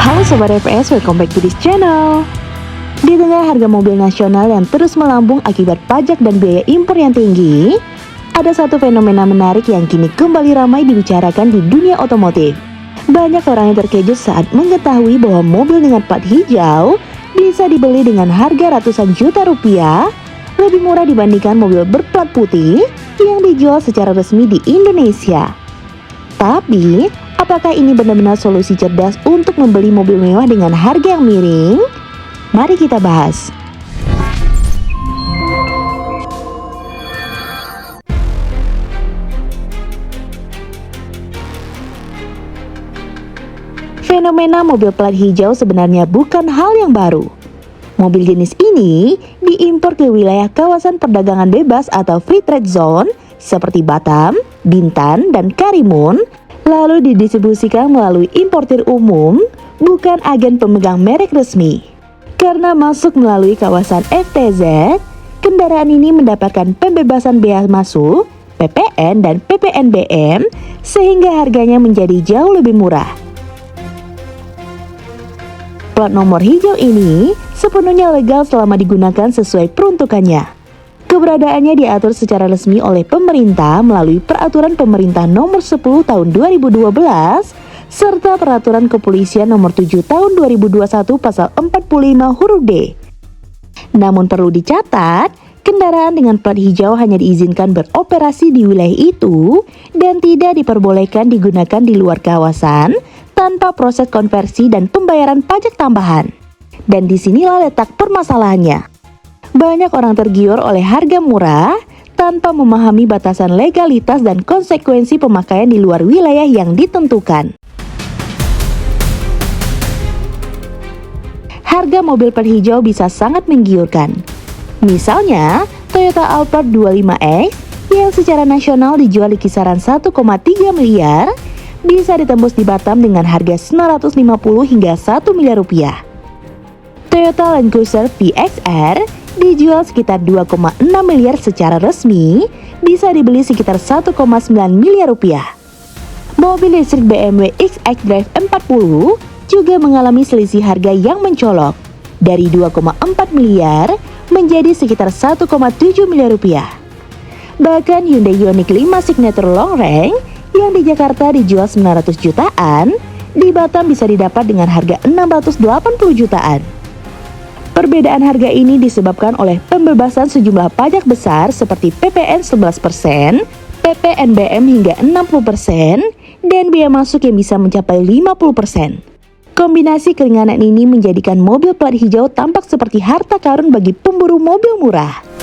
Halo Sobat FPS, welcome back to this channel. Di tengah harga mobil nasional yang terus melambung akibat pajak dan biaya impor yang tinggi, ada satu fenomena menarik yang kini kembali ramai dibicarakan di dunia otomotif. Banyak orang yang terkejut saat mengetahui bahwa mobil dengan plat hijau bisa dibeli dengan harga ratusan juta rupiah, lebih murah dibandingkan mobil berplat putih yang dijual secara resmi di Indonesia. Tapi, apakah ini benar-benar solusi cerdas untuk membeli mobil mewah dengan harga yang miring? Mari kita bahas. Fenomena mobil plat hijau sebenarnya bukan hal yang baru. Mobil jenis ini diimpor ke wilayah kawasan perdagangan bebas atau free trade zone seperti Batam, Bintan, dan Karimun, lalu didistribusikan melalui importir umum, bukan agen pemegang merek resmi. Karena masuk melalui kawasan FTZ, kendaraan ini mendapatkan pembebasan bea masuk, PPN dan PPNBM, sehingga harganya menjadi jauh lebih murah. Plat nomor hijau ini sepenuhnya legal selama digunakan sesuai peruntukannya. Keberadaannya diatur secara resmi oleh pemerintah melalui Peraturan Pemerintah Nomor 10 Tahun 2012 serta Peraturan Kepolisian Nomor 7 Tahun 2021 Pasal 45 huruf D. Namun perlu dicatat, kendaraan dengan plat hijau hanya diizinkan beroperasi di wilayah itu dan tidak diperbolehkan digunakan di luar kawasan tanpa proses konversi dan pembayaran pajak tambahan. Dan disinilah letak permasalahannya. Banyak orang tergiur oleh harga murah tanpa memahami batasan legalitas dan konsekuensi pemakaian di luar wilayah yang ditentukan. Harga mobil plat hijau bisa sangat menggiurkan. Misalnya, Toyota Alphard 25X yang secara nasional dijual di kisaran 1,3 miliar bisa ditembus di Batam dengan harga 950 hingga 1 miliar rupiah. Toyota Land Cruiser PXR dijual sekitar 2,6 miliar secara resmi, bisa dibeli sekitar 1,9 miliar rupiah. Mobil listrik BMW X Drive 40 juga mengalami selisih harga yang mencolok, dari 2,4 miliar menjadi sekitar 1,7 miliar rupiah. Bahkan Hyundai Ioniq 5 Signature Long Range yang di Jakarta dijual 900 jutaan, di Batam bisa didapat dengan harga 680 jutaan. Perbedaan harga ini disebabkan oleh pembebasan sejumlah pajak besar seperti PPN 11%, PPNBM hingga 60%, dan biaya masuk yang bisa mencapai 50%. Kombinasi keringanan ini menjadikan mobil plat hijau tampak seperti harta karun bagi pemburu mobil murah.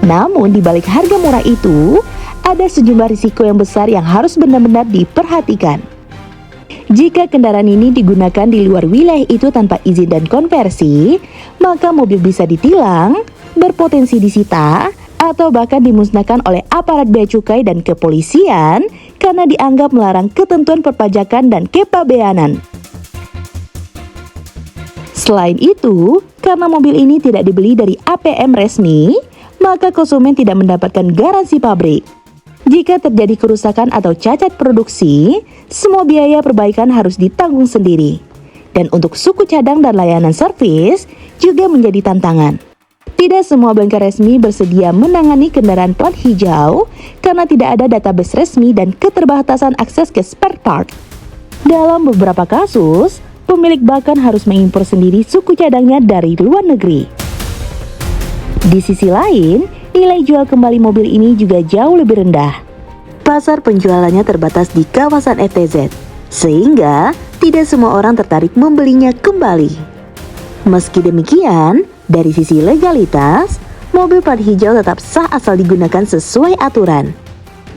Namun di balik harga murah itu, ada sejumlah risiko yang besar yang harus benar-benar diperhatikan. Jika kendaraan ini digunakan di luar wilayah itu tanpa izin dan konversi, maka mobil bisa ditilang, berpotensi disita, atau bahkan dimusnahkan oleh aparat bea cukai dan kepolisian karena dianggap melarang ketentuan perpajakan dan kepabeanan. Selain itu, karena mobil ini tidak dibeli dari APM resmi, maka konsumen tidak mendapatkan garansi pabrik. Jika terjadi kerusakan atau cacat produksi, semua biaya perbaikan harus ditanggung sendiri. Dan untuk suku cadang dan layanan servis juga menjadi tantangan. Tidak semua bengkel resmi bersedia menangani kendaraan plat hijau karena tidak ada database resmi dan keterbatasan akses ke spare part. Dalam beberapa kasus, pemilik bahkan harus mengimpor sendiri suku cadangnya dari luar negeri. Di sisi lain, nilai jual kembali mobil ini juga jauh lebih rendah. Pasar penjualannya terbatas di kawasan FTZ, sehingga tidak semua orang tertarik membelinya kembali. Meski demikian, dari sisi legalitas, mobil plat hijau tetap sah asal digunakan sesuai aturan.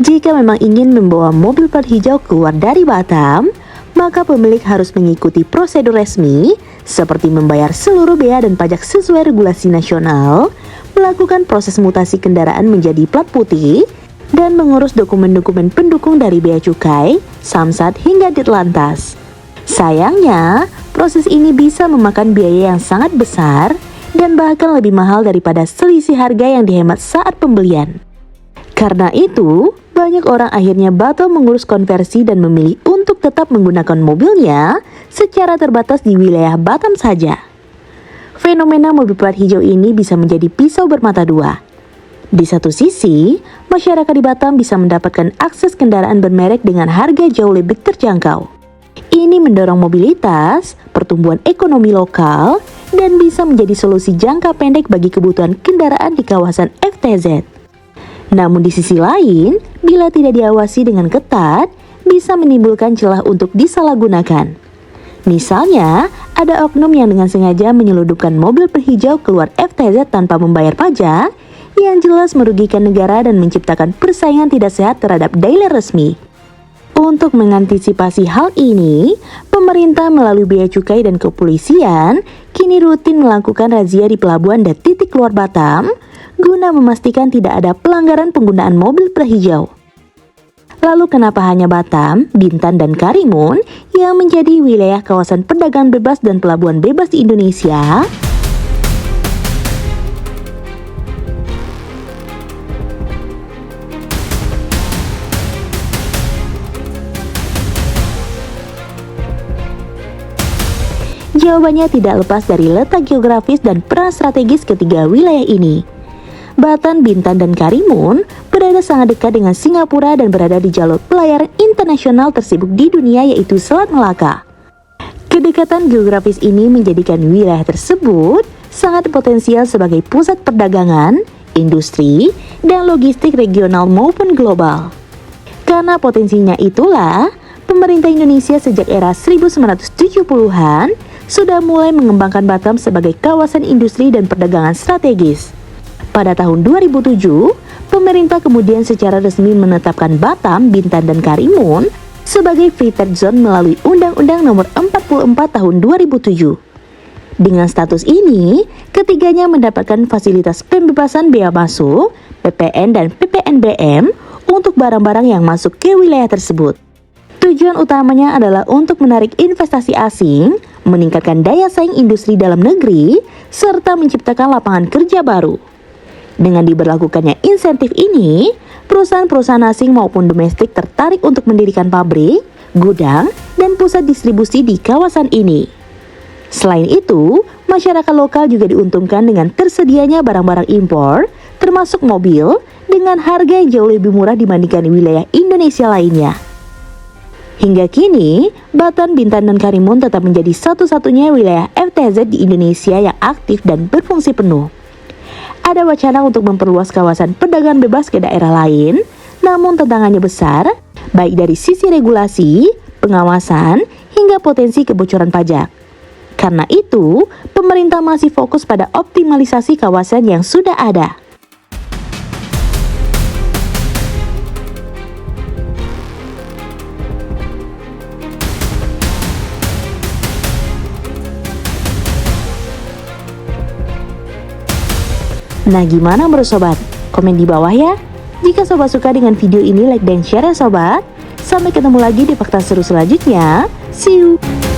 Jika memang ingin membawa mobil plat hijau keluar dari Batam, maka pemilik harus mengikuti prosedur resmi seperti membayar seluruh bea dan pajak sesuai regulasi nasional, melakukan proses mutasi kendaraan menjadi plat putih, dan mengurus dokumen-dokumen pendukung dari bea cukai, Samsat hingga Ditlantas. Sayangnya, proses ini bisa memakan biaya yang sangat besar dan bahkan lebih mahal daripada selisih harga yang dihemat saat pembelian. Karena itu, banyak orang akhirnya batal mengurus konversi dan memilih untuk tetap menggunakan mobilnya secara terbatas di wilayah Batam saja. Fenomena mobil plat hijau ini bisa menjadi pisau bermata dua. Di satu sisi, masyarakat di Batam bisa mendapatkan akses kendaraan bermerek dengan harga jauh lebih terjangkau. Ini mendorong mobilitas, pertumbuhan ekonomi lokal, dan bisa menjadi solusi jangka pendek bagi kebutuhan kendaraan di kawasan FTZ. Namun di sisi lain, bila tidak diawasi dengan ketat, bisa menimbulkan celah untuk disalahgunakan. Misalnya, ada oknum yang dengan sengaja menyelundupkan mobil berhijau keluar FTZ tanpa membayar pajak, yang jelas merugikan negara dan menciptakan persaingan tidak sehat terhadap dealer resmi. Untuk mengantisipasi hal ini, pemerintah melalui Bea Cukai dan Kepolisian kini rutin melakukan razia di pelabuhan dan titik keluar Batam guna memastikan tidak ada pelanggaran penggunaan mobil berhijau. Lalu kenapa hanya Batam, Bintan, dan Karimun yang menjadi wilayah kawasan perdagangan bebas dan pelabuhan bebas di Indonesia? Jawabannya tidak lepas dari letak geografis dan peran strategis ketiga wilayah ini. Batam, Bintan, dan Karimun berada sangat dekat dengan Singapura dan berada di jalur pelayaran internasional tersibuk di dunia yaitu Selat Melaka. Kedekatan geografis ini menjadikan wilayah tersebut sangat potensial sebagai pusat perdagangan, industri, dan logistik regional maupun global. Karena potensinya itulah, pemerintah Indonesia sejak era 1970-an sudah mulai mengembangkan Batam sebagai kawasan industri dan perdagangan strategis. Pada tahun 2007, pemerintah kemudian secara resmi menetapkan Batam, Bintan, dan Karimun sebagai Free Trade Zone melalui Undang-Undang Nomor 44 Tahun 2007. Dengan status ini, ketiganya mendapatkan fasilitas pembebasan bea masuk, PPN dan PPNBM untuk barang-barang yang masuk ke wilayah tersebut. Tujuan utamanya adalah untuk menarik investasi asing, meningkatkan daya saing industri dalam negeri, serta menciptakan lapangan kerja baru. Dengan diberlakukannya insentif ini, perusahaan-perusahaan asing maupun domestik tertarik untuk mendirikan pabrik, gudang, dan pusat distribusi di kawasan ini. Selain itu, masyarakat lokal juga diuntungkan dengan tersedianya barang-barang impor, termasuk mobil, dengan harga yang jauh lebih murah dibandingkan wilayah Indonesia lainnya. Hingga kini, Batam, Bintan, dan Karimun tetap menjadi satu-satunya wilayah FTZ di Indonesia yang aktif dan berfungsi penuh. Ada wacana untuk memperluas kawasan perdagangan bebas ke daerah lain, namun tantangannya besar, baik dari sisi regulasi, pengawasan, hingga potensi kebocoran pajak. Karena itu, pemerintah masih fokus pada optimalisasi kawasan yang sudah ada. Nah, gimana menurut sobat? Komen di bawah ya. Jika sobat suka dengan video ini, like dan share ya sobat. Sampai ketemu lagi di fakta seru selanjutnya. See you!